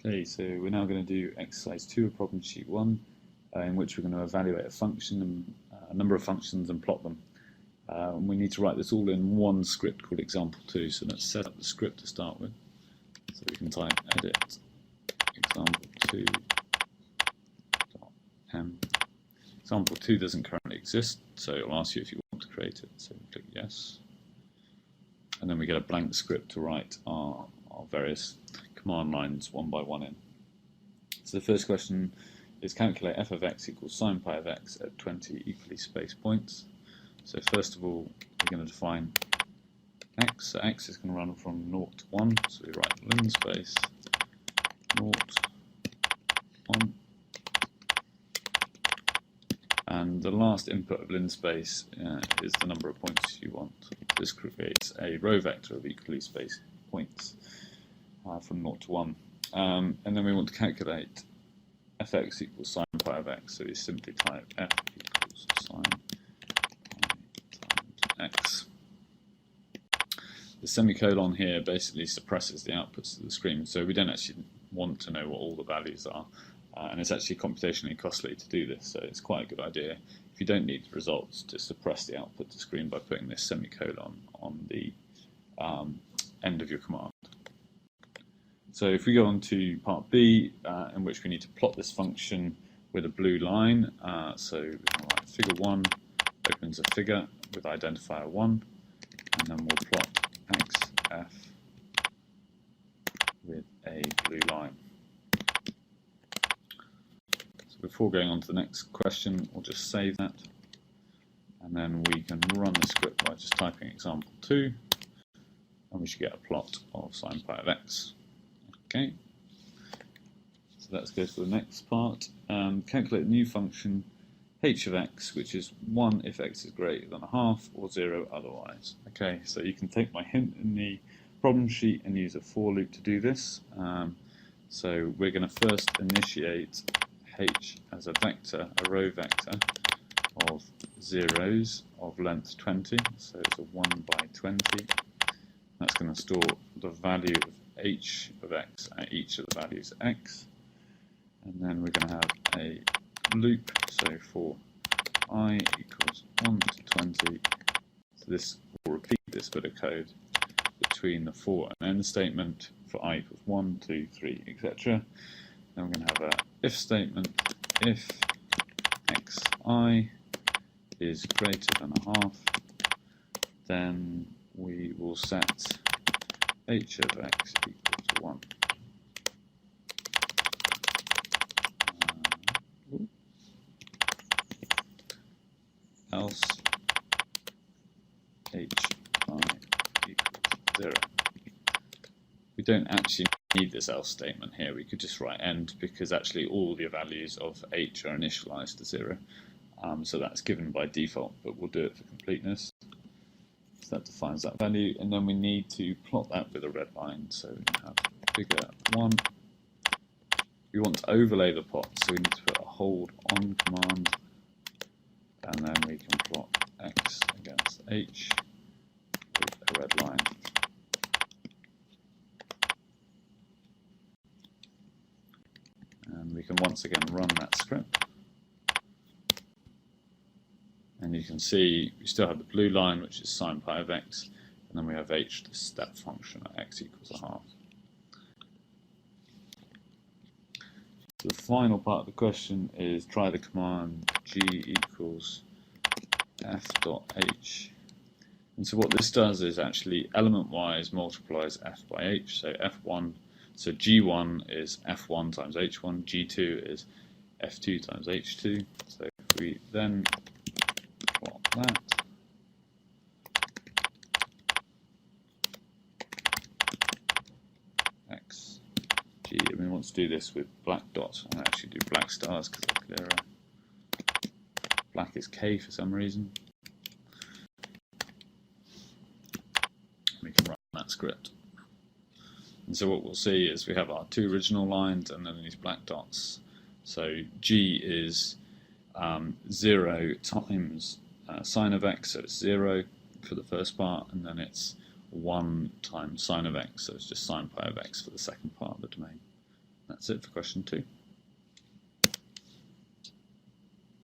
Okay, so we're now going to do exercise 2 of problem sheet 1, in which we're going to evaluate a function and a number of functions and plot them. And we need to write this all in one script called example 2. So let's set up the script to start with. So we can type edit example2.m. Example 2 doesn't currently exist, so it'll ask you if you want to create it. So click yes. And then we get a blank script to write our various command lines one by one in. So the first question is calculate f of x equals sine pi of x at 20 equally spaced points. So first of all, we're going to define x. So x is going to run from 0 to 1. So we write linspace 0, 1. And the last input of linspace is the number of points you want. This creates a row vector of equally spaced points from 0 to 1. And then we want to calculate fx equals sine pi of x. So we simply type f equals sine pi times x. The semicolon here basically suppresses the outputs of the screen, so we don't actually want to know what all the values are. And it's actually computationally costly to do this, so it's quite a good idea, if you don't need the results, to suppress the output to screen by putting this semicolon on the end of your command. So if we go on to part B, in which we need to plot this function with a blue line, so we can write figure 1 opens a figure with identifier 1, and then we'll plot xf with a blue line. Before going on to the next question, we'll just save that, and then we can run the script by just typing example 2, and we should get a plot of sine pi of x. Okay, so let's go to the next part. Calculate a new function h of x, which is 1 if x is greater than a half or 0 otherwise. Okay, so you can take my hint in the problem sheet and use a for loop to do this. So we're going to first initiate h as a vector, a row vector of zeros of length 20, so it's a 1 by 20. That's going to store the value of h of x at each of the values x, and then we're going to have a loop, so for I equals 1 to 20, so this will repeat this bit of code between the for and end statement for I equals 1, 2, 3, etc. Then we're going to have a if statement. If xi is greater than a half, then we will set h of x equal to 1. Else hi equals 0. We don't actually need this else statement here. We could just write end, because actually all the values of h are initialized to 0. So that's given by default, but we'll do it for completeness. So that defines that value, and then we need to plot that with a red line. So we have figure 1. We want to overlay the plot, so we need to put a hold on command, and then we can plot x against h with a red line. And we can once again run that script. And you can see we still have the blue line, which is sine pi of x, and then we have h, the step function at x equals a half. So the final part of the question is try the command g equals f dot h. And so what this does is actually element-wise multiplies f by h, so f1. So G1 is F1 times H1, G2 is F2 times H2. So if we then plot that, X, G, and we want to do this with black dots. I actually do black stars because they're clearer. Black is K for some reason. We can run that script. And so what we'll see is we have our two original lines and then these black dots. So G is 0 times sine of x, so it's 0 for the first part, and then it's 1 times sine of x, so it's just sine pi of x for the second part of the domain. That's that's it for question 2.